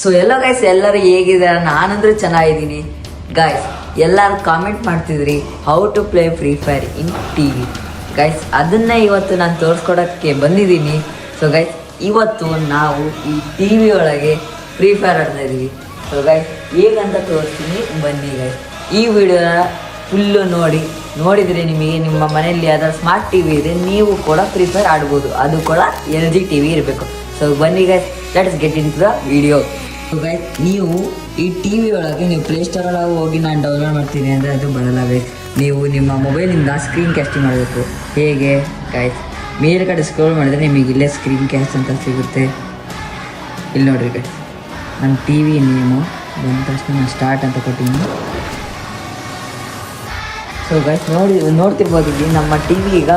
So ಎಲ್ಲ guys ಎಲ್ಲರೂ ಹೇಗಿದ್ದಾರೆ? ನಾನಂದ್ರೆ ಚೆನ್ನಾಗಿದ್ದೀನಿ ಗೈಸ್. ಎಲ್ಲರೂ ಕಾಮೆಂಟ್ ಮಾಡ್ತಿದ್ರಿ how to play Free Fire in TV guys. ಅದನ್ನೇ ಇವತ್ತು ನಾನು ತೋರಿಸ್ಕೊಡೋಕ್ಕೆ ಬಂದಿದ್ದೀನಿ. ಸೊ ಗೈಸ್ ಇವತ್ತು ನಾವು ಈ TV ಒಳಗೆ ಫ್ರೀ ಫೈರ್ ಆಡ್ತಾ ಇದ್ದೀವಿ. ಸೊ ಗೈಸ್ ಹೇಗಂತ ತೋರಿಸ್ತೀನಿ, ಬನ್ನಿ ಗೈಸ್. ಈ ವಿಡಿಯೋನ ಫುಲ್ಲು ನೋಡಿದರೆ ನಿಮಗೆ ನಿಮ್ಮ ಮನೆಯಲ್ಲಿ ಯಾವ್ದಾದ್ರು ಸ್ಮಾರ್ಟ್ TV ಇದೆ, ನೀವು ಕೂಡ ಫ್ರೀ ಫೈರ್ ಆಡ್ಬೋದು. ಅದು ಕೂಡ LG TV ಇರಬೇಕು. ಸೊ ಬನ್ನಿ guys, let's get into the video. Guys ನೀವು ಈ TV ಒಳಗೆ ನೀವು ಪ್ಲೇಸ್ಟೋರ್ ಒಳಗೆ ಹೋಗಿ ನಾನು ಡೌನ್ಲೋಡ್ ಮಾಡ್ತೀನಿ ಅಂದರೆ ಅದು ಬರಲ್ಲ ಗೈಸ್. ನೀವು ನಿಮ್ಮ ಮೊಬೈಲಿಂದ ಸ್ಕ್ರೀನ್ ಕ್ಯಾಸ್ಟಿಂಗ್ ಮಾಡಬೇಕು. ಹೇಗೆ ಗೈಸ್, ಮೇಲ್ಗಡೆ ಸ್ಕ್ರೋಲ್ ಮಾಡಿದರೆ ನಿಮಗೆ ಇಲ್ಲೇ ಸ್ಕ್ರೀನ್ ಕ್ಯಾಸ್ಟ್ ಅಂತ ಸಿಗುತ್ತೆ. ಇಲ್ಲಿ ನೋಡಿರಿ ಗೈಸ್, ನನ್ನ TV ನೇಮು ಬಂದ ತಕ್ಷಣ ನಾನು ಸ್ಟಾರ್ಟ್ ಅಂತ ಕೊಟ್ಟಿದ್ದೀನಿ. ಸೊ ಗೈಸ್ ನೋಡ್ತಿರ್ಬೋದು, ಇಲ್ಲಿ ನಮ್ಮ TV ಈಗ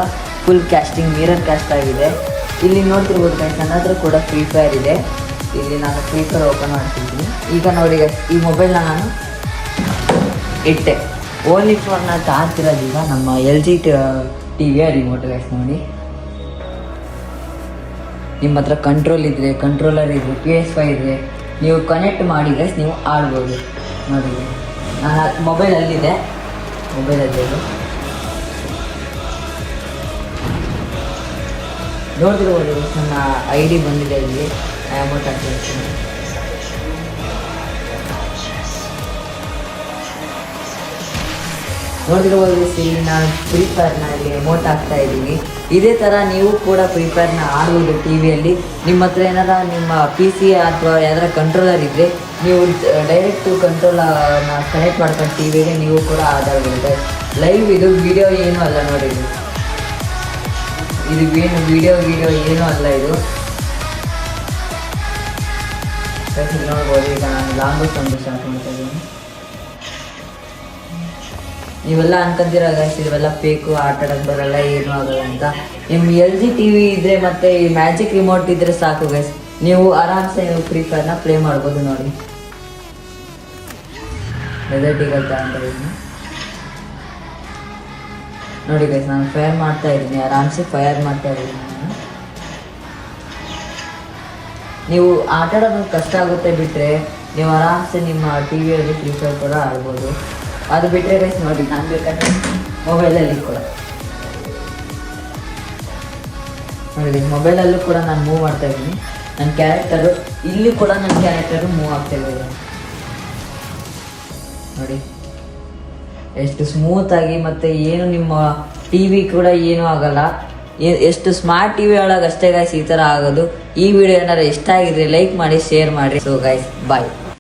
ಫುಲ್ ಕ್ಯಾಸ್ಟಿಂಗ್ ಮಿರರ್ ಕ್ಯಾಸ್ಟ್ ಆಗಿದೆ. ಇಲ್ಲಿ ನೋಡ್ತಿರ್ಬೋದು ಗೈಸ್, ನನ್ನ ಹತ್ರ ಕೂಡ ಫ್ರೀ ಫೈರ್ ಇದೆ. ಇಲ್ಲಿ ನಾನು ಫ್ರೀ ಫೈರ್ ಓಪನ್ ಮಾಡ್ತಿದ್ದೀನಿ. ಈಗ ನೋಡಿ ಗೈಸ್, ಈ ಮೊಬೈಲ್ನ ನಾನು ಇಟ್ಟೆ. ಓನ್ಲಿ ಫೋನ್ನ ತಾರ್ತಿರೋದೀಗ ನಮ್ಮ LG TV ರಿಮೋಟ್ ಗೈಸ್. ನೋಡಿ, ನಿಮ್ಮ ಹತ್ರ ಕಂಟ್ರೋಲರ್ ಇದ್ರೆ PS5 ಇದ್ರೆ ನೀವು ಕನೆಕ್ಟ್ ಮಾಡಿ ಗೈಸ್, ನೀವು ಆಡ್ಬೋದು. ನೋಡಿ ನಾನು ಮೊಬೈಲಲ್ಲಿ ನೋಡ್ತಿರ್ಬೋದು. ನನ್ನ ID ಬಂದಿದೆ, ಇಲ್ಲಿ ಅಮೌಂಟ್ ಹಾಕ್ತೀನಿ. ನೋಡ್ತಿರ್ಬೋದು, ಇಲ್ಲಿ ನಾನು ಫ್ರೀ ಫೈರ್ನ ಇಲ್ಲಿ ಅಮೌಂಟ್ ಹಾಕ್ತಾ ಇದ್ದೀನಿ. ಇದೇ ಥರ ನೀವು ಕೂಡ ಫ್ರೀ ಫೈರ್ನ ಆಡ್ಬೋದು TVಯಲ್ಲಿ. ನಿಮ್ಮ ಹತ್ರ ಏನಾರ ನಿಮ್ಮ PC ಅಥವಾ ಯಾವ್ದಾರ ಕಂಟ್ರೋಲರ್ ಇದ್ದರೆ ನೀವು ಡೈರೆಕ್ಟು ಕಂಟ್ರೋಲರ್ನ ಕನೆಕ್ಟ್ ಮಾಡ್ಕೊಂಡು TVಗೆ ನೀವು ಕೂಡ ಆಡಬಹುದು. ಲೈವ್ ಇದು ವಿಡಿಯೋ ಏನೂ ಅಲ್ಲ. ನೋಡಿ, ಇದು ಏನು ವಿಡಿಯೋ ಏನೂ ಅಲ್ಲ. ಇದು ನೋಡ್ಬೋದು. ಈಗ ನಾನು ಲಾಂಗು ಒಂದು ಸ್ಟಾರ್ಟ್ ಮಾಡ್ತಾ ಇದ್ದೀನಿ. ನೀವೆಲ್ಲ ಅನ್ಕೊಂತೀರ ಗೈಸ್, ಇವೆಲ್ಲ ಫೇಕು, ಆಟ ಆಡೋಕ್ಕೆ ಬರಲ್ಲ, ಏನೂ ಆಗಲ್ಲ ಅಂತ. ನಿಮ್ಮ LG TV ಇದ್ದರೆ ಮತ್ತು ಈ ಮ್ಯಾಜಿಕ್ ರಿಮೋಟ್ ಇದ್ದರೆ ಸಾಕು ಗೈಸ್, ನೀವು ಆರಾಮ್ಸೆ ನೀವು ಫ್ರೀ ಫೈರ್ನ ಪ್ಲೇ ಮಾಡ್ಬೋದು. ನೋಡಿ ರೆಸಲ್ಟ್ ಈಗ ಅಂತ ಇದ್ದೀನಿ. ನೋಡಿ ಗೈಸ್, ನಾನು ಫೈರ್ ಮಾಡ್ತಾ ಇದ್ದೀನಿ, ಆರಾಮ್ಸೆ ಫೈರ್ ಮಾಡ್ತಾ ಇದ್ದೀನಿ ನಾನು. ನೀವು ಆಟ ಆಡೋದು ಕಷ್ಟ ಆಗುತ್ತೆ ಬಿಟ್ಟರೆ ನೀವು ಆರಾಮ್ಸೆ ನಿಮ್ಮ TVಯಲ್ಲಿ ಫ್ರೀ ಫೈರ್ ಕೂಡ ಆಡ್ಬೋದು. ಅದು ಬಿಟ್ಟರೆ ಗೈಸ್ ನೋಡಿ, ನಾನು ಬೇಕಾದ್ರೆ ಮೊಬೈಲಲ್ಲಿ ಕೂಡ ನೋಡಿ, ಮೊಬೈಲಲ್ಲೂ ಕೂಡ ನಾನು ಮೂವ್ ಮಾಡ್ತಾ ಇದ್ದೀನಿ. ನನ್ನ ಕ್ಯಾರೆಕ್ಟರು ಇಲ್ಲಿ ಕೂಡ ನನ್ನ ಕ್ಯಾರೆಕ್ಟರು ಮೂವ್ ಆಗ್ತಾ ಇದೆ. ನೋಡಿ ಎಷ್ಟು ಸ್ಮೂತಾಗಿ, ಮತ್ತು ಏನು ನಿಮ್ಮ TV ಕೂಡ ಏನೂ ಆಗಲ್ಲ. ಎಷ್ಟು ಸ್ಮಾರ್ಟ್ TV ಒಳಗೆ ಅಷ್ಟೇ ಗೈಸ್ ಈ ಥರ ಆಗೋದು. ಈ ವಿಡಿಯೋ ಏನಾರು ಇಷ್ಟ ಆಗಿದ್ರೆ ಲೈಕ್ ಮಾಡಿ, ಶೇರ್ ಮಾಡಿ. ಸೊ ಗೈಸ್ ಬಾಯ್.